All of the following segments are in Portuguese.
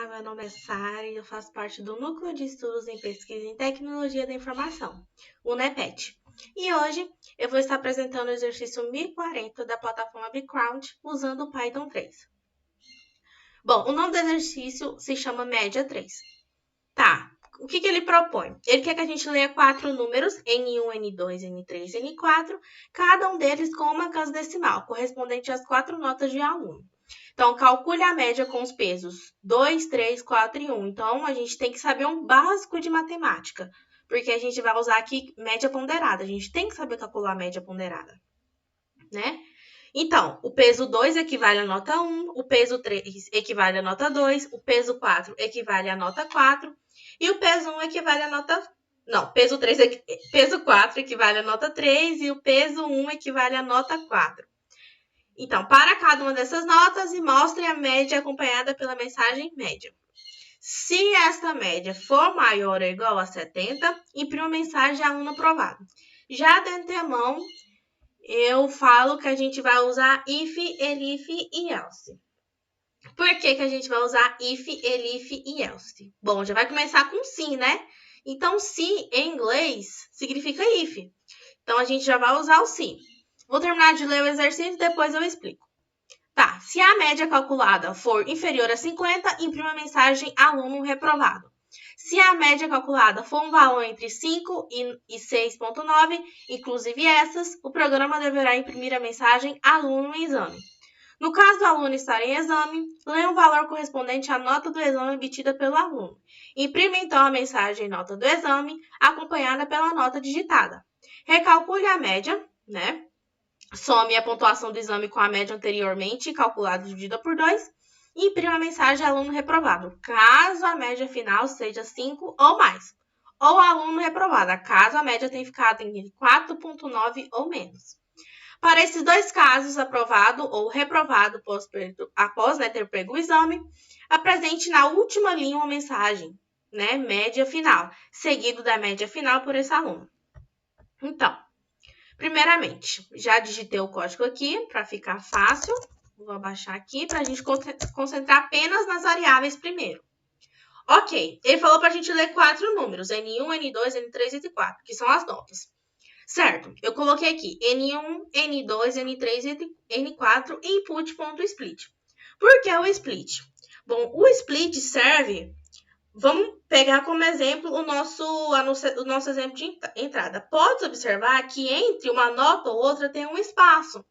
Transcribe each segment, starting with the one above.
Olá, meu nome é Sara e eu faço parte do Núcleo de Estudos em Pesquisa em Tecnologia da Informação, o NEPET. E hoje eu vou estar apresentando o exercício 1040 da plataforma Background usando o Python 3. Bom, o nome do exercício se chama Média 3. Tá, o que ele propõe? Ele quer que a gente leia 4 números, N1, N2, N3, N4, cada um deles com uma casa decimal, correspondente às 4 notas de aluno. Então, calcule a média com os pesos 2, 3, 4 e 1. Então, a gente tem que saber um básico de matemática, porque a gente vai usar aqui média ponderada. A gente tem que saber calcular a média ponderada, né? Então, o peso 2 equivale à nota 1, o peso 3 equivale à nota 2, o peso 4 equivale à nota 4, e o peso 1 equivale à nota... Não, peso 4 equivale à nota 3 e o peso 1 equivale à nota 4. Então, para cada uma dessas notas, e mostre a média acompanhada pela mensagem média. Se esta média for maior ou igual a 70, imprima a mensagem aluno aprovado. Já de antemão, eu falo que a gente vai usar if, elif e else. Por que a gente vai usar if, elif e else? Bom, já vai começar com sim, né? Então, se em inglês significa if. Então, a gente já vai usar o se. Vou terminar de ler o exercício e depois eu explico. Tá, se a média calculada for inferior a 50, imprima a mensagem aluno reprovado. Se a média calculada for um valor entre 5 e 6,9, inclusive essas, o programa deverá imprimir a mensagem aluno em exame. No caso do aluno estar em exame, leia um valor correspondente à nota do exame obtida pelo aluno. Imprima então a mensagem nota do exame, acompanhada pela nota digitada. Recalcule a média, né? Some a pontuação do exame com a média anteriormente calculada dividida por 2 e imprima a mensagem aluno reprovado, caso a média final seja 5 ou mais. Ou aluno reprovado, caso a média tenha ficado em 4,9 ou menos. Para esses dois casos, aprovado ou reprovado após ter pego o exame, apresente na última linha uma mensagem, né, média final, seguido da média final por esse aluno. Então, primeiramente, já digitei o código aqui para ficar fácil. Vou abaixar aqui para a gente concentrar apenas nas variáveis primeiro. Ok, ele falou para a gente ler 4 números, N1, N2, N3 e N4, que são as notas. Certo, eu coloquei aqui N1, N2, N3 e N4 e input.split. Por que o split? Bom, o split serve... Vamos pegar como exemplo o nosso exemplo de entrada. Pode observar que entre uma nota ou outra tem um espaço,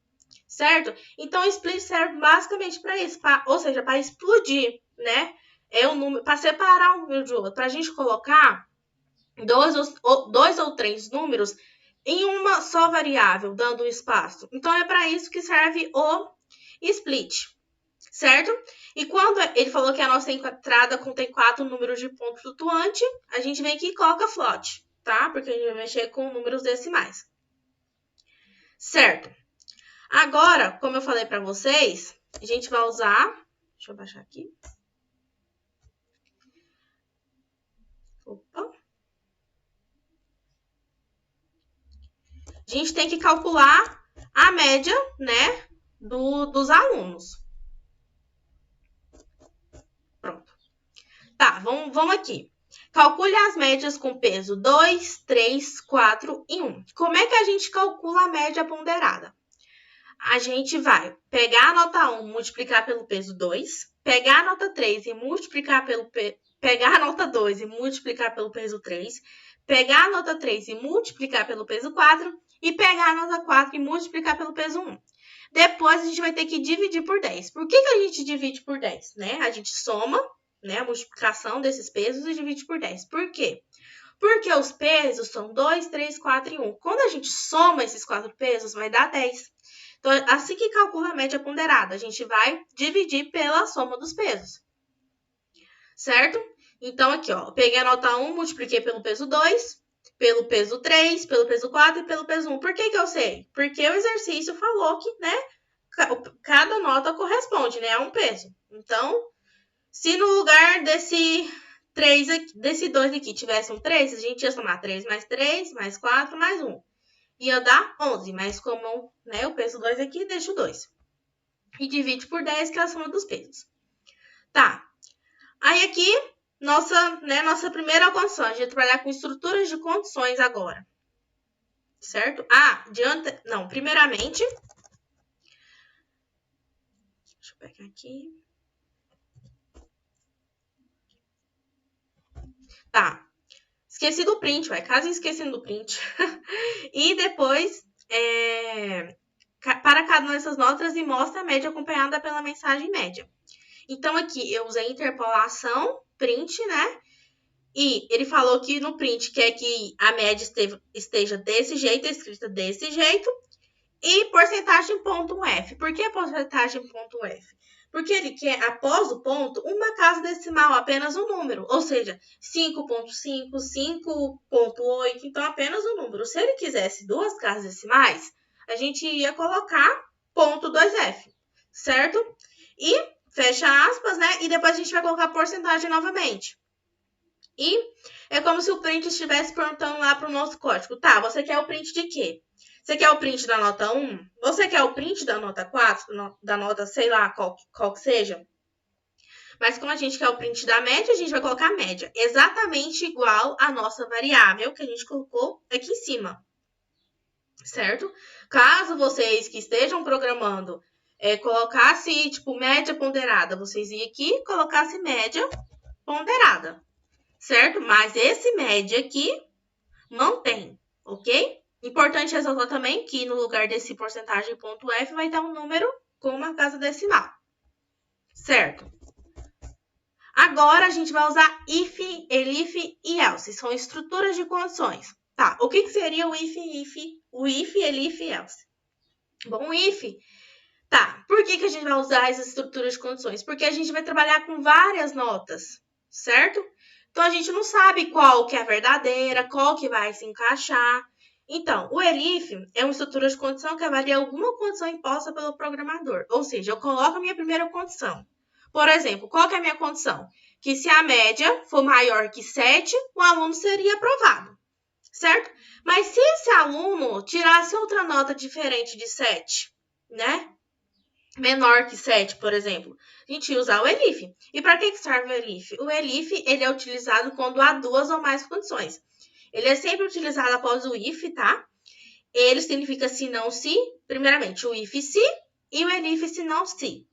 certo? Então, o split serve basicamente para isso, ou seja, para explodir, né? É um número, para separar um número de outro, para a gente colocar dois ou três números em uma só variável, dando um espaço. Então, é para isso que serve o split. Certo? E quando ele falou que a nossa entrada contém 4 números de ponto flutuante, a gente vem aqui e coloca float, tá? Porque a gente vai mexer com números decimais. Certo? Agora, como eu falei para vocês, a gente vai usar... Deixa eu baixar aqui. Opa. A gente tem que calcular a média, né, dos alunos. Pronto. Tá, vamos aqui. Calcule as médias com peso 2, 3, 4 e 1. Como é que a gente calcula a média ponderada? A gente vai pegar a nota 1, multiplicar pelo peso 2, pegar a nota 3 e multiplicar pegar a nota 2 e multiplicar pelo peso 3, pegar a nota 3 e multiplicar pelo peso 4 e pegar a nota 4 e multiplicar pelo peso 1. Depois a gente vai ter que dividir por 10. Por que a gente divide por 10? Né? A gente soma, né, a multiplicação desses pesos e divide por 10. Por quê? Porque os pesos são 2, 3, 4 e 1. Quando a gente soma esses 4 pesos, vai dar 10. Então, assim que calcula a média ponderada, a gente vai dividir pela soma dos pesos. Certo? Então, aqui, ó, peguei a nota 1, multipliquei pelo peso 2, pelo peso 3, pelo peso 4 e pelo peso 1. Por que eu sei? Porque o exercício falou que, né, cada nota corresponde, né, a um peso. Então, se no lugar desse 2 aqui tivesse um 3, a gente ia somar 3 mais 3, mais 4, mais 1. Ia dar 11, mas como, né, o peso 2 aqui, deixa o 2. E divide por 10, que é a soma dos pesos. Tá. Aí aqui, nossa primeira condição, a gente vai trabalhar com estruturas de condições agora. Certo? Primeiramente, deixa eu pegar aqui. Tá. Esqueci do print, quase esquecendo do print. E depois, para cada uma dessas notas, e mostra a média acompanhada pela mensagem média. Então, aqui eu usei interpolação, print, né? E ele falou que no print quer que a média esteja desse jeito, escrita desse jeito. E porcentagem ponto F. Por que porcentagem ponto F? Porque ele quer, após o ponto, uma casa decimal, apenas um número. Ou seja, 5.5, 5.8, então apenas um número. Se ele quisesse duas casas decimais, a gente ia colocar ponto 2F, certo? E fecha aspas, né? E depois a gente vai colocar porcentagem novamente. E é como se o print estivesse perguntando lá para o nosso código. Tá, você quer o print de quê? Você quer o print da nota 1? Você quer o print da nota 4? Da nota, sei lá, qual que seja? Mas como a gente quer o print da média, a gente vai colocar a média. Exatamente igual à nossa variável que a gente colocou aqui em cima. Certo? Caso vocês que estejam programando colocasse, tipo, média ponderada, vocês iam aqui e colocasse média ponderada. Certo? Mas esse média aqui não tem, ok? Importante ressaltar também que no lugar desse porcentagem ponto F vai estar um número com uma casa decimal, certo? Agora a gente vai usar if, elif e else, são estruturas de condições. Tá, o que seria o if, elif e else? Bom, o if, tá, por que a gente vai usar essas estruturas de condições? Porque a gente vai trabalhar com várias notas, certo? Então, a gente não sabe qual que é a verdadeira, qual que vai se encaixar. Então, o elif é uma estrutura de condição que avalia alguma condição imposta pelo programador. Ou seja, eu coloco a minha primeira condição. Por exemplo, qual que é a minha condição? Que se a média for maior que 7, o aluno seria aprovado, certo? Mas se esse aluno tirasse outra nota diferente de 7, né? Menor que 7, por exemplo, a gente ia usar o elif. E para que serve o elif? O elif ele é utilizado quando há duas ou mais condições. Ele é sempre utilizado após o if, tá? Ele significa se não se, primeiramente o if se e o elif se não se.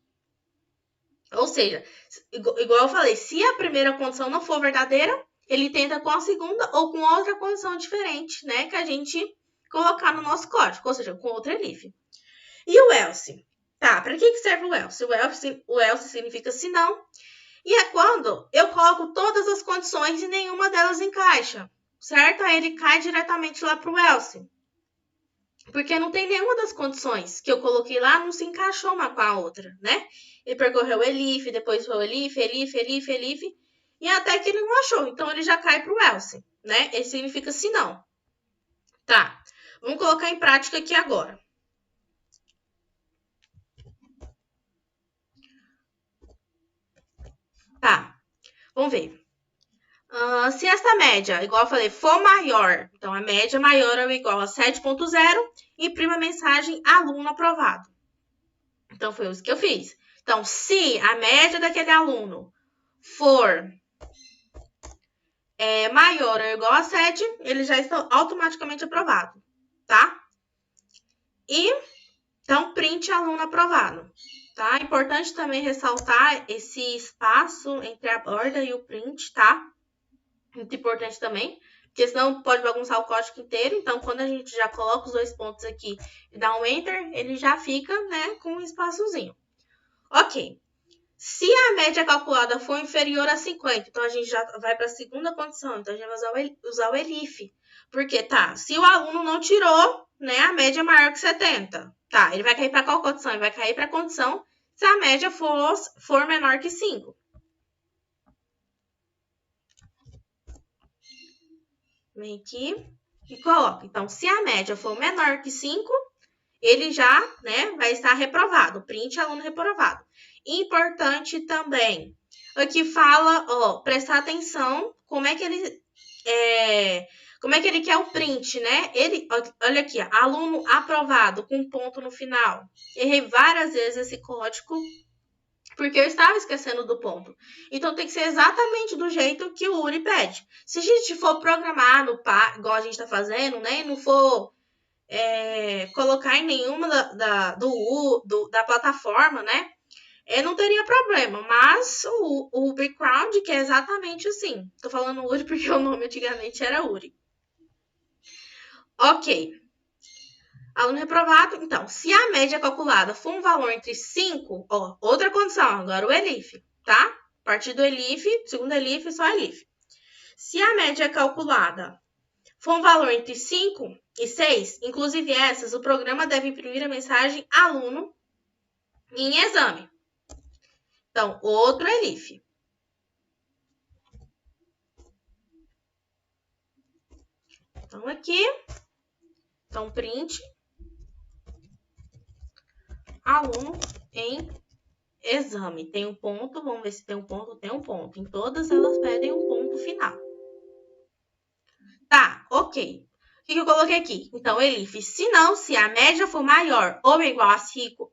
Ou seja, igual eu falei, se a primeira condição não for verdadeira, ele tenta com a segunda ou com outra condição diferente, né? Que a gente colocar no nosso código, ou seja, com outro elif. E o else? Tá, para que serve o else? O else significa se não. E é quando eu coloco todas as condições e nenhuma delas encaixa, certo? Aí ele cai diretamente lá para o else. Porque não tem nenhuma das condições que eu coloquei lá, não se encaixou uma com a outra, né? Ele percorreu o elif, depois foi o elif, e até que ele não achou. Então, ele já cai para o else, né? Ele significa se não. Tá, vamos colocar em prática aqui agora. Tá, vamos ver. Se essa média, igual eu falei, for maior, então a média maior ou igual a 7.0, imprima a mensagem aluno aprovado. Então, foi isso que eu fiz. Então, se a média daquele aluno for maior ou igual a 7, ele já está automaticamente aprovado, tá? E, então, print aluno aprovado. Tá? Importante também ressaltar esse espaço entre a borda e o print, tá? Muito importante também, porque senão pode bagunçar o código inteiro. Então, quando a gente já coloca os dois pontos aqui e dá um Enter, ele já fica, né, com um espaçozinho. Ok. Se a média calculada for inferior a 50, então a gente já vai para a segunda condição. Então, a gente vai usar o elif. Porque, tá, se o aluno não tirou, né, a média é maior que 70. Tá, ele vai cair para qual condição? Ele vai cair para a condição se a média for menor que 5. Vem aqui e coloca. Então, se a média for menor que 5, ele já, né, vai estar reprovado. Print aluno reprovado. Importante também, aqui fala, ó, prestar atenção como é que ele quer o print, né? Ele, olha aqui, ó, aluno aprovado com ponto no final. Errei várias vezes esse código porque eu estava esquecendo do ponto. Então, tem que ser exatamente do jeito que o URI pede. Se a gente for programar no igual a gente está fazendo, né, e não for colocar em nenhuma da plataforma, né, não teria problema. Mas o background, que é exatamente assim. Tô falando URI porque o nome antigamente era URI. Ok. Aluno reprovado, então, se a média calculada for um valor entre 5, ó, outra condição, agora o ELIF, tá? A partir do ELIF, segundo ELIF, só ELIF. Se a média calculada for um valor entre 5 e 6, inclusive essas, o programa deve imprimir a mensagem aluno em exame. Então, outro ELIF. Então, aqui, então, print aluno em exame. Tem um ponto, vamos ver se tem um ponto. Tem um ponto. Em todas elas pedem um ponto final. Tá, ok. O que eu coloquei aqui? Então, ELIF, se não, se a média for maior ou igual a 5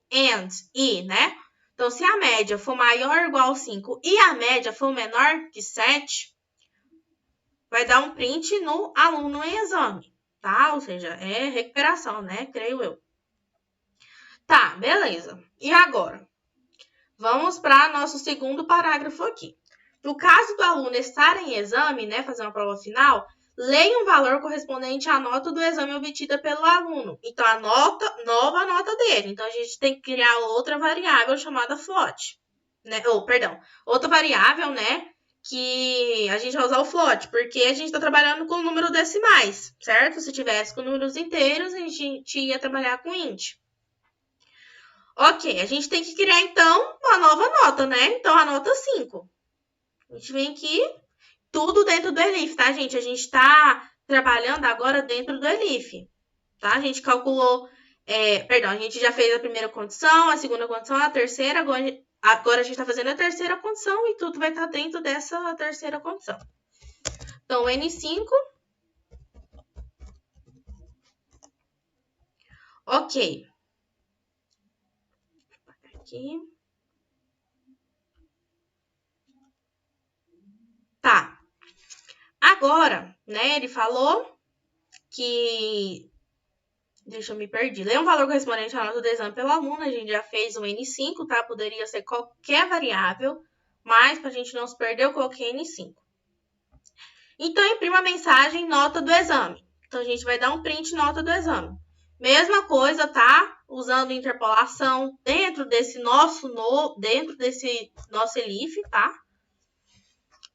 e, né? Então, se a média for maior ou igual a 5 e a média for menor que 7, vai dar um print no aluno em exame, tá? Ou seja, é recuperação, né? Creio eu. Tá, beleza. E agora? Vamos para nosso segundo parágrafo aqui. No caso do aluno estar em exame, né, fazer uma prova final, leia um valor correspondente à nota do exame obtida pelo aluno. Então, a nova nota dele. Então, a gente tem que criar outra variável chamada float. Né? Outra variável, né, que a gente vai usar o float, porque a gente está trabalhando com números decimais, certo? Se tivesse com números inteiros, a gente ia trabalhar com int. Ok, a gente tem que criar, então, uma nova nota, né? Então, a nota 5. A gente vem aqui, tudo dentro do ELIF, tá, gente? A gente está trabalhando agora dentro do ELIF, tá? A gente calculou, a gente já fez a primeira condição, a segunda condição, a terceira, agora a gente está fazendo a terceira condição e tudo vai estar dentro dessa terceira condição. Então, N5. Ok. Aqui. Tá. Agora, né, ele falou que... Deixa eu me perder. Lê um valor correspondente à nota do exame pelo aluno. A gente já fez um N5, tá? Poderia ser qualquer variável, mas para a gente não se perder, eu coloquei N5. Então, imprima a mensagem nota do exame. Então, a gente vai dar um print nota do exame. Mesma coisa, tá? Usando interpolação dentro desse nosso ELIF, tá?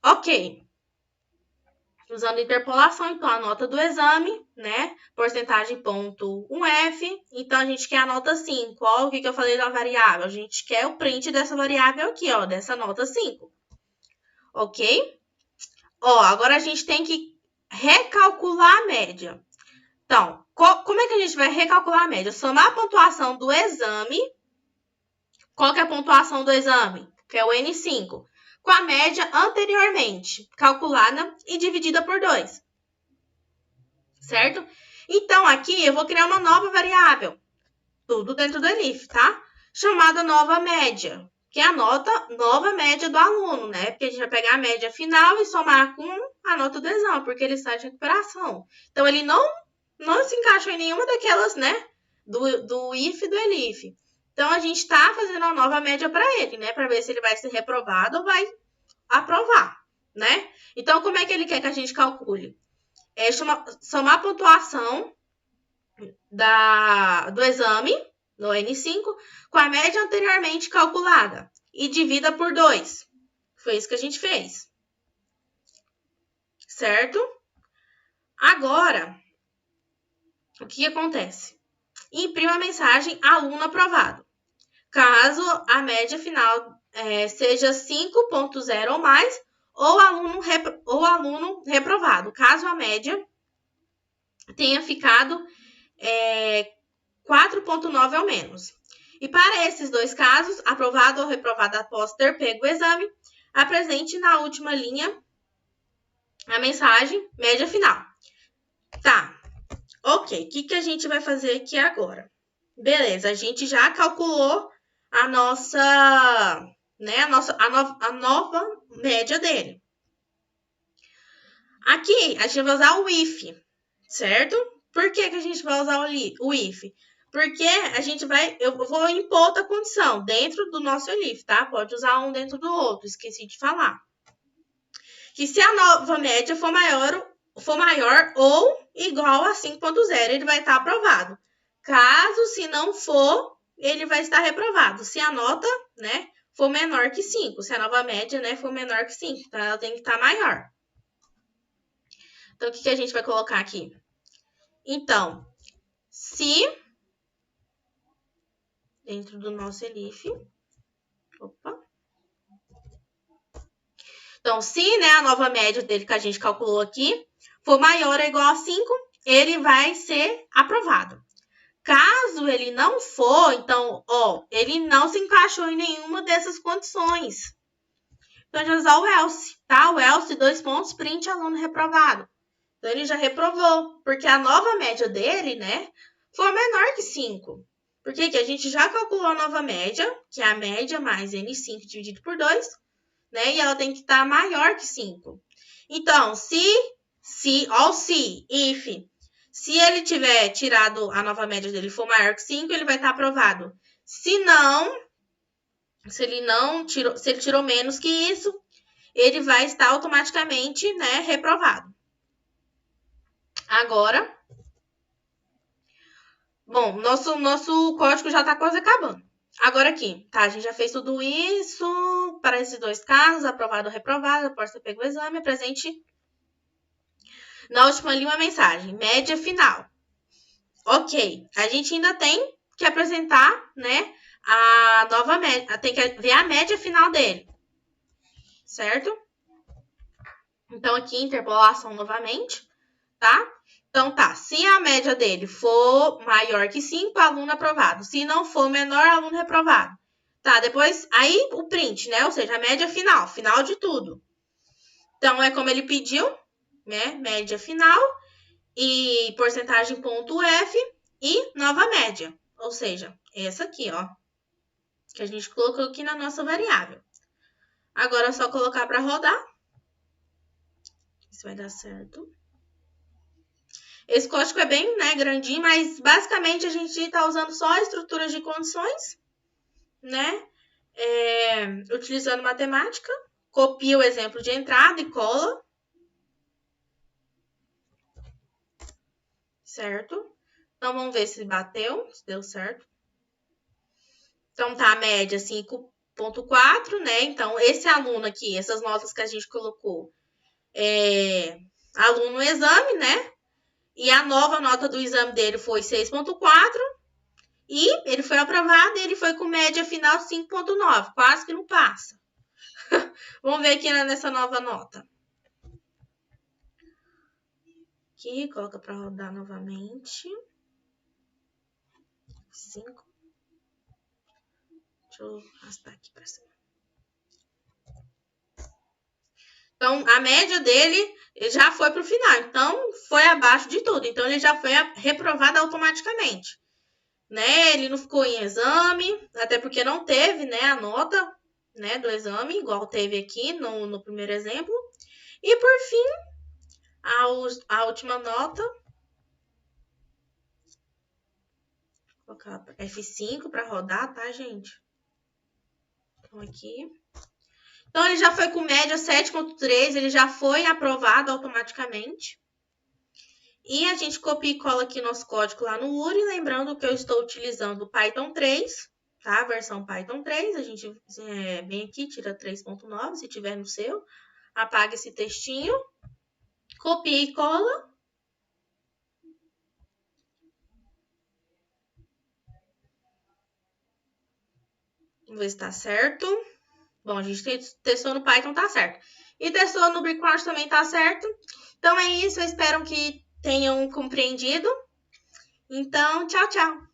Ok. Usando interpolação, então, a nota do exame, né? Porcentagem ponto 1F. Então, a gente quer a nota 5. Ó, o que eu falei da variável? A gente quer o print dessa variável aqui, ó, dessa nota 5. Ok? Ó, agora a gente tem que recalcular a média. Então, como é que a gente vai recalcular a média? Somar a pontuação do exame. Qual que é a pontuação do exame? Que é o N5. Com a média anteriormente calculada e dividida por 2. Certo? Então, aqui eu vou criar uma nova variável. Tudo dentro do ELIF, tá? Chamada nova média, que é a nova média do aluno, né? Porque a gente vai pegar a média final e somar com a nota do exame, porque ele está de recuperação. Então, ele não se encaixa em nenhuma daquelas, né? Do IF e do ELIF. Então, a gente está fazendo uma nova média para ele, né? Para ver se ele vai ser reprovado ou vai aprovar, né? Então, como é que ele quer que a gente calcule? Somar a pontuação do exame, no N5, com a média anteriormente calculada e divida por 2. Foi isso que a gente fez. Certo? Agora, o que acontece? Imprima a mensagem aluno aprovado. Caso a média final seja 5.0 ou mais, ou aluno reprovado. Caso a média tenha ficado 4.9 ou menos. E para esses dois casos, aprovado ou reprovado após ter pego o exame, apresente na última linha a mensagem média final. Tá, ok. O que a gente vai fazer aqui agora? Beleza, a gente já calculou a nossa né, a nova média dele. Aqui, a gente vai usar o if, certo? Por que a gente vai usar o if? Porque eu vou impor outra condição dentro do nosso if, tá? Pode usar um dentro do outro, esqueci de falar. Que se a nova média for maior ou igual a 5.0, ele vai estar aprovado. Caso, se não for, ele vai estar reprovado. Se a nota, né, for menor que 5. Se a nova média, né, for menor que 5. Então, ela tem que estar maior. Então, o que a gente vai colocar aqui? Então, se dentro do nosso elif, então, se, né, a nova média dele que a gente calculou aqui for maior ou igual a 5, ele vai ser aprovado. Caso ele não for, então, ó, ele não se encaixou em nenhuma dessas condições. Então, a gente vai usar o else, tá? O else, 2 pontos, print, aluno reprovado. Então, ele já reprovou, porque a nova média dele, né, foi menor que 5. Por que a gente já calculou a nova média, que é a média mais N5 dividido por 2, né? E ela tem que estar maior que 5. Então, if, se ele tiver tirado a nova média dele for maior que 5, ele vai estar aprovado. Se ele tirou menos que isso, ele vai estar automaticamente, né, reprovado. Agora, bom, nosso código já está quase acabando. Agora aqui, tá? A gente já fez tudo isso para esses dois casos, aprovado ou reprovado, após você pegou o exame, apresente na última linha uma mensagem, média final. Ok, a gente ainda tem que apresentar, né, a nova média, tem que ver a média final dele, certo? Então, aqui, interpolação novamente, tá? Então, tá, se a média dele for maior que 5, aluno aprovado. Se não for menor, aluno reprovado. Tá, depois, aí o print, né? Ou seja, a média final de tudo. Então, é como ele pediu, né? Média final e porcentagem ponto F e nova média. Ou seja, essa aqui, ó, que a gente colocou aqui na nossa variável. Agora é só colocar para rodar. Isso vai dar certo. Esse código é bem, né, grandinho, mas basicamente a gente está usando só estruturas de condições, né? Utilizando matemática, copia o exemplo de entrada e cola. Certo? Então, vamos ver se bateu, se deu certo. Então, tá a média 5.4, né? Então, esse aluno aqui, essas notas que a gente colocou, aluno no exame, né? E a nova nota do exame dele foi 6.4. E ele foi aprovado e ele foi com média final 5.9. Quase que não passa. Vamos ver aqui nessa nova nota. Aqui, coloca para rodar novamente. 5. Deixa eu arrastar aqui para cima. Então, a média dele já foi para o final. Então, foi abaixo de tudo. Então, ele já foi reprovado automaticamente. Né? Ele não ficou em exame, até porque não teve, né, a nota, né, do exame, igual teve aqui no primeiro exemplo. E, por fim, a última nota. Vou colocar F5 para rodar, tá, gente? Então, aqui. Então, ele já foi com média 7.3, ele já foi aprovado automaticamente. E a gente copia e cola aqui nosso código lá no URI, lembrando que eu estou utilizando o Python 3, tá? A versão Python 3, a gente vem aqui, tira 3.9, se tiver no seu, apaga esse textinho, copia e cola. Vamos ver se tá certo. Bom, a gente testou no Python, tá certo. E testou no BigQuant também tá certo. Então é isso, eu espero que tenham compreendido. Então, tchau, tchau!